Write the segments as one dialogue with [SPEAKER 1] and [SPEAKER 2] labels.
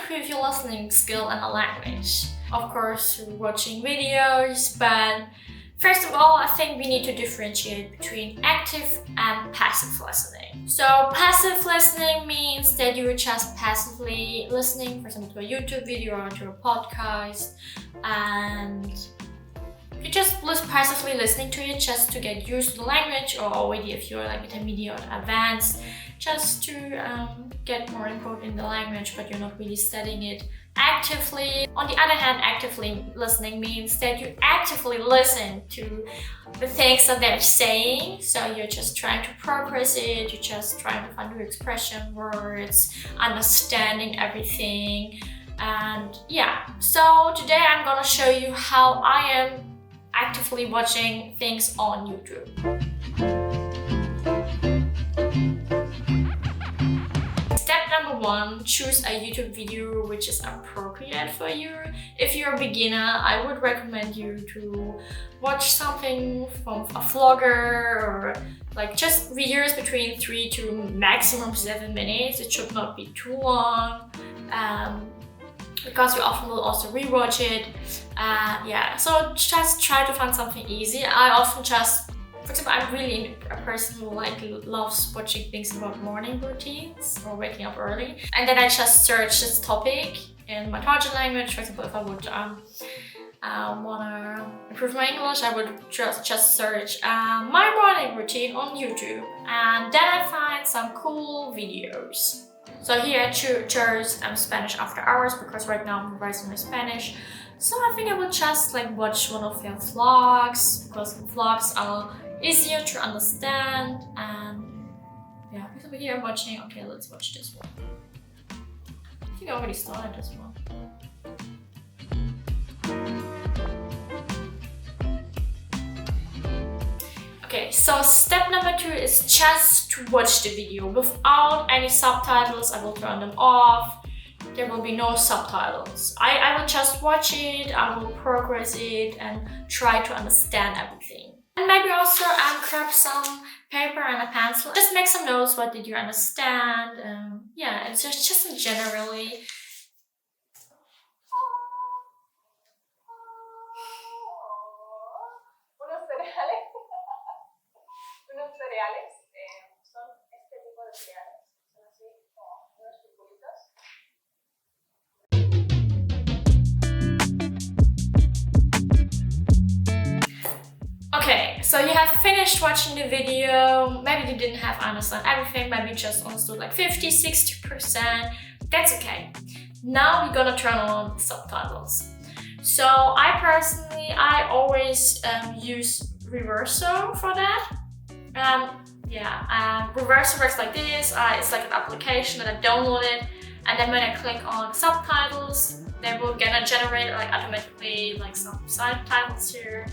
[SPEAKER 1] improve your listening skill in a language? Of course, through watching videos, but first of all, I think we need to differentiate between active and passive listening. So passive listening means that you are just passively listening, for example, to a YouTube video or to a podcast, and you're just passively listening to it just to get used to the language, or already if you're like intermediate or advanced, just to get more info in the language, but you're not really studying it actively. On the other hand, actively listening means that you actively listen to the things that they're saying. So you're just trying to progress it, you're just trying to find new expression, words, understanding everything. And yeah, so today I'm gonna show you how I am actively watching things on YouTube. Step number 1, choose a YouTube video which is appropriate for you. If you're a beginner, I would recommend you to watch something from a vlogger, or like just videos between 3 to maximum 7 minutes. It should not be too long. Because you often will also rewatch it. Yeah, so just try to find something easy. I often just, for example, I'm really a person who loves watching things about morning routines or waking up early. And then I just search this topic in my target language. For example, if I would wanna improve my English, I would just search my morning routine on YouTube. And then I find some cool videos. So here I chose Spanish after hours, because right now I'm revising my Spanish. So I think I will just watch one of their vlogs, because vlogs are easier to understand. And yeah, over here I'm watching, okay, let's watch this one. I think I already started this one. Okay, so step number 2 is just to watch the video without any subtitles. I will turn them off. There will be no subtitles. I will just watch it, I will progress it and try to understand everything. And maybe also grab some paper and a pencil. Just make some notes. What did you understand? Yeah, it's just generally.
[SPEAKER 2] Unos cereales son este tipo de cereales, son así como unos circulitos.
[SPEAKER 1] Okay, so you have finished watching the video. Maybe you didn't have understand everything, maybe you just understood like 50-60%. That's okay. Now we're gonna turn on subtitles. So I always use Reverso for that. Reverso works like this. It's like an application that I downloaded, and then when I click on subtitles, they will gonna generate automatically some subtitles here.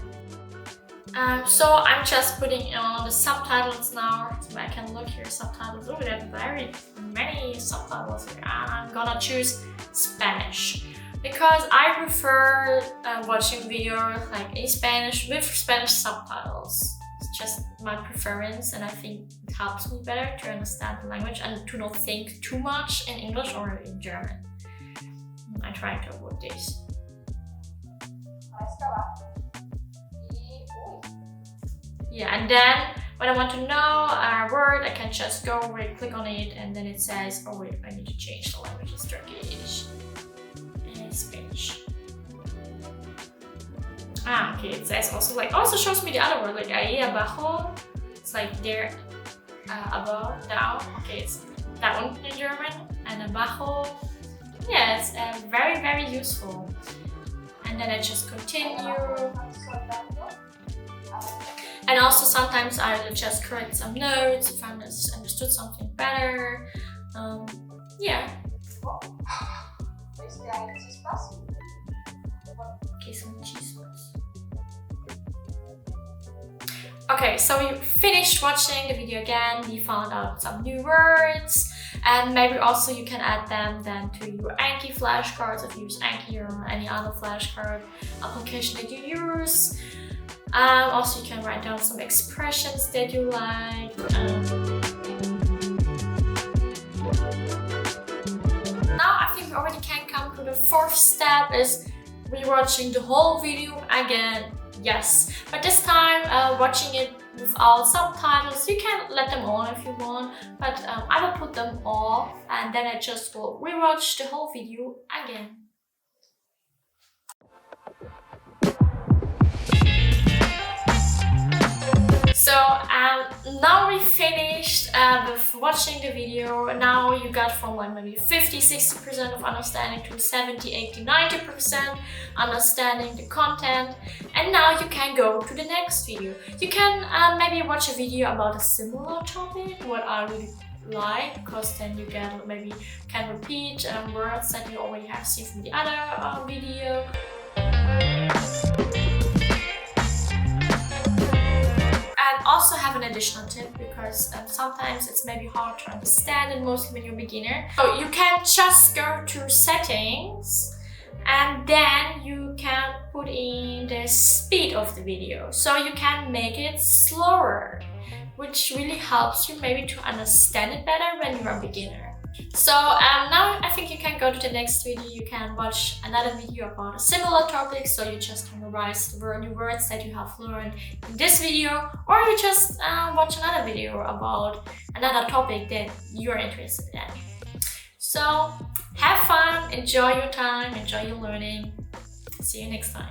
[SPEAKER 1] So I'm just putting on the subtitles now, so I can look here subtitles. Oh, there are very many subtitles here. I'm gonna choose Spanish, because I prefer watching videos in Spanish with Spanish subtitles. It's just my preference, and I think it helps me better to understand the language and to not think too much in English or in German. I try to avoid this. Yeah, and then when I want to know a word, I can just go right click on it, and then it says, oh wait, I need to change the language. It's Turkish and Spanish. Okay, it says also shows me the other word, ahí abajo. It's there, above, down. Okay, it's down in German, and abajo. Yeah, it's very, very useful. And then I just continue. And also sometimes I will just correct some notes if I understood something better. Yeah. Okay, some chispas. Okay, so we finished watching the video again. We found out some new words, and maybe also you can add them then to your Anki flashcards if you use Anki or any other flashcard application that you use. Also, you can write down some expressions that you like. Now I I think we already can come to the fourth step, is rewatching the whole video again. Yes, but this time watching it without subtitles. You can let them on if you want, but I will put them off and then I just will rewatch the whole video again. So now we finished with watching the video. Now you got from like maybe 50-60% of understanding to 70-80-90% understanding the content, and now you can go to the next video. You can maybe watch a video about a similar topic, what I really like, because then you can maybe repeat words that you already have seen from the other video. Also have an additional tip, because sometimes it's maybe hard to understand, and mostly when you're a beginner. So you can just go to settings and then you can put in the speed of the video. So you can make it slower, which really helps you maybe to understand it better when you're a beginner. So now I think you can go to the next video. You can watch another video about a similar topic, so you just memorize the new words that you have learned in this video, or you just watch another video about another topic that you're interested in. So have fun, enjoy your time, enjoy your learning. See you next time.